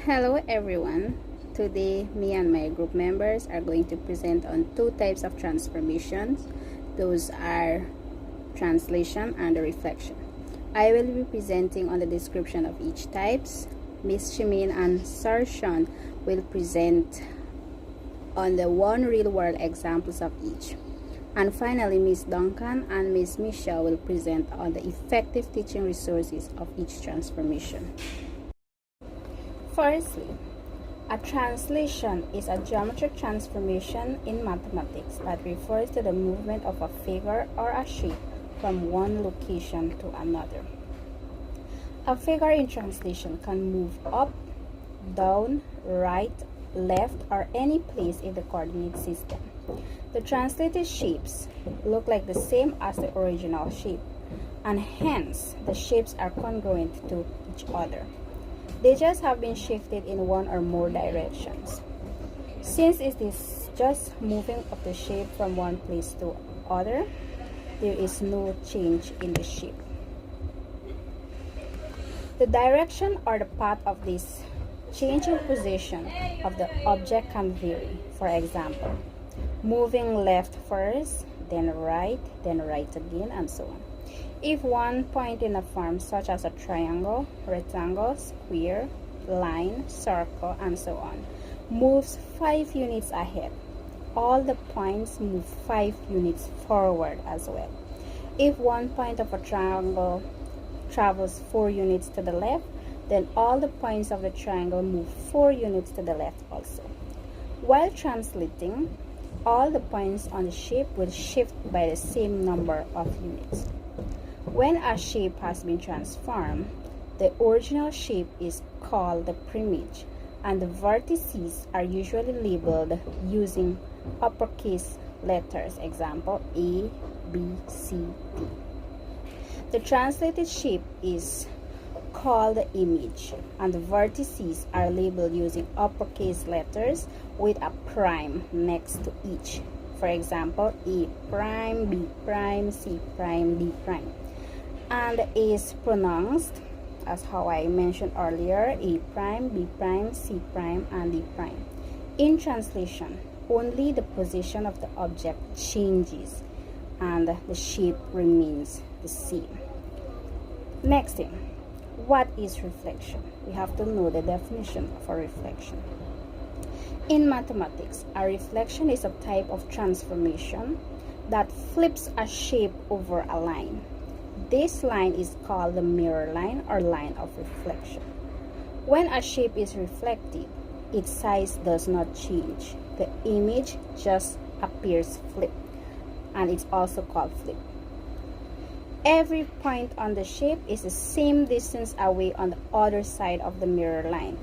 Hello everyone. Today me and my group members are going to present on two types of transformations. Those are translation and reflection. I will be presenting on the description of each types. Miss Shimeen and Sir Sean will present on the one real world examples of each. And finally, Miss Duncan and Miss Michelle will present on the effective teaching resources of each transformation. Firstly, a translation is a geometric transformation in mathematics that refers to the movement of a figure or a shape from one location to another. A figure in translation can move up, down, right, left, or any place in the coordinate system. The translated shapes look like the same as the original shape, and hence the shapes are congruent to each other. They just have been shifted in one or more directions. Since it is just moving of the shape from one place to other, there is no change in the shape. The direction or the path of this changing position of the object can vary. For example, moving left first, then right again, and so on. If one point in a form such as a triangle, rectangle, square, line, circle, and so on moves 5 units ahead, all the points move 5 units forward as well. If one point of a triangle travels 4 units to the left, then all the points of the triangle move 4 units to the left also. While translating, all the points on the shape will shift by the same number of units. When a shape has been transformed, the original shape is called the preimage, and the vertices are usually labeled using uppercase letters, example A, B, C, D. The translated shape is called the image, and the vertices are labeled using uppercase letters with a prime next to each. For example, A prime, B prime, C prime, D prime. And is pronounced as how I mentioned earlier, A prime, B prime, C prime, and D prime. In translation, only the position of the object changes and the shape remains the same. Next thing, what is reflection? We have to know the definition of a reflection. In mathematics, a reflection is a type of transformation that flips a shape over a line. This line is called the mirror line or line of reflection. When a shape is reflected, its size does not change. The image just appears flipped, and it's also called flip. Every point on the shape is the same distance away on the other side of the mirror line.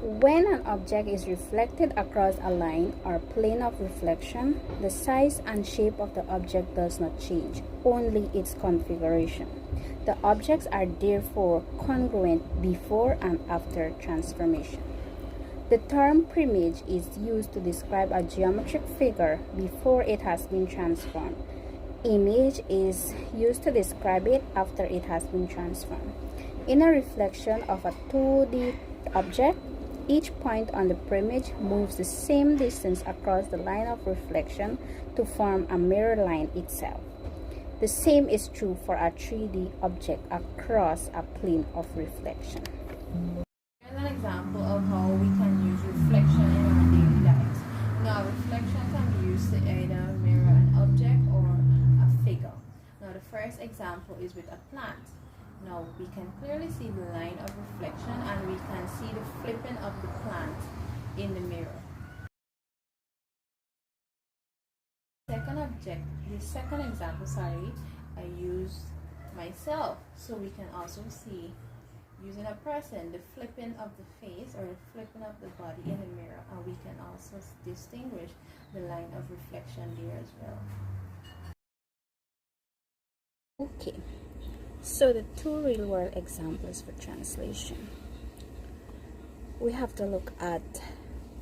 When an object is reflected across a line or plane of reflection, the size and shape of the object does not change, only its configuration. The objects are therefore congruent before and after transformation. The term preimage is used to describe a geometric figure before it has been transformed. Image is used to describe it after it has been transformed. In a reflection of a 2D object, each point on the preimage moves the same distance across the line of reflection to form a mirror line itself. The same is true for a 3D object across a plane of reflection. Here's an example of how we can use reflection in our daily lives. Now, reflection can be used to either mirror an object or a figure. Now, the first example is with a plant. Now we can clearly see the line of reflection and we can see the flipping of the plant in the mirror. The second example, I used myself. So we can also see using a person the flipping of the face or the flipping of the body in the mirror, and we can also distinguish the line of reflection there as well. Okay. So the two real-world examples for translation. We have to look at,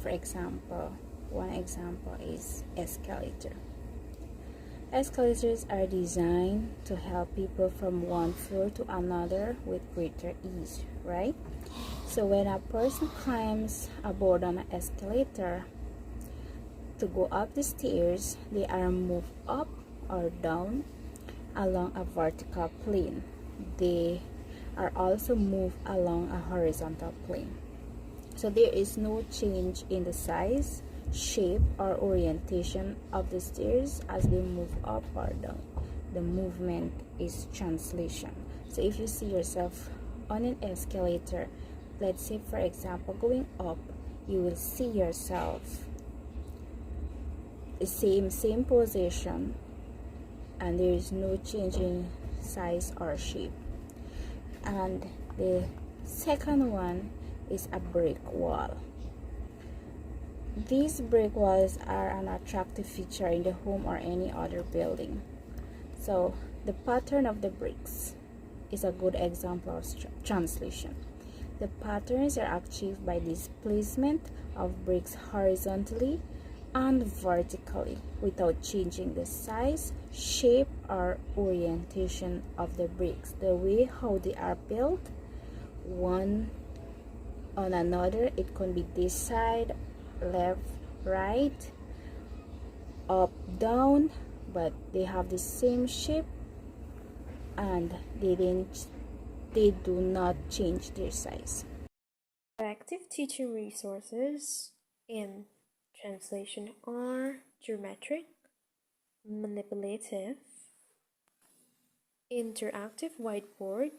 for example, one example is escalator. Escalators are designed to help people from one floor to another with greater ease, right? So when a person climbs aboard on an escalator to go up the stairs, they are moved up or down along a vertical plane. They are also moved along a horizontal plane. So there is no change in the size, shape, or orientation of the stairs as they move up or down. The movement is translation. So if you see yourself on an escalator, let's say for example going up, you will see yourself the same position, and there is no change in size or shape. And the second one is a brick wall. These brick walls are an attractive feature in the home or any other building. So the pattern of the bricks is a good example of translation. The patterns are achieved by displacement of bricks horizontally and vertically without changing the size, shape, or orientation of the bricks. The way how they are built one on another, it can be this side, left, right, up, down, but they have the same shape and they do not change their size. Effective teaching resources in translation are geometric, manipulative, interactive whiteboard,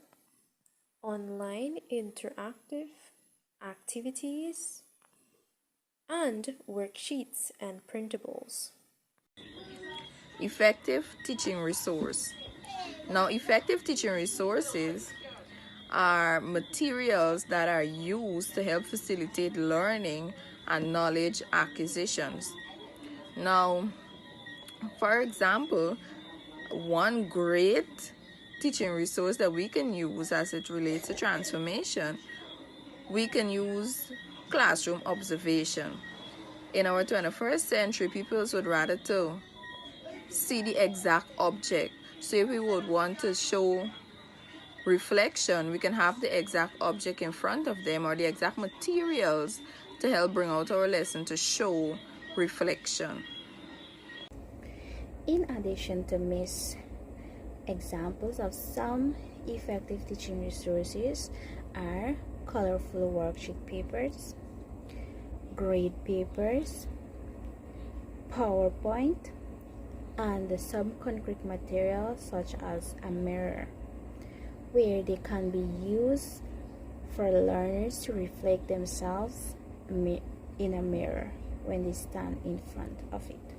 online interactive activities, and worksheets and printables. Effective teaching resource. Now, effective teaching resources are materials that are used to help facilitate learning and knowledge acquisitions. Now, for example, one great teaching resource that we can use as it relates to transformation, we can use classroom observation. In our 21st century, people would rather to see the exact object. So if we would want to show reflection, we can have the exact object in front of them or the exact materials to help bring out our lesson to show reflection. In addition to Miss examples of some effective teaching resources are colorful worksheet papers, grade papers, PowerPoint, and some concrete materials such as a mirror, where they can be used for learners to reflect themselves in a mirror when they stand in front of it.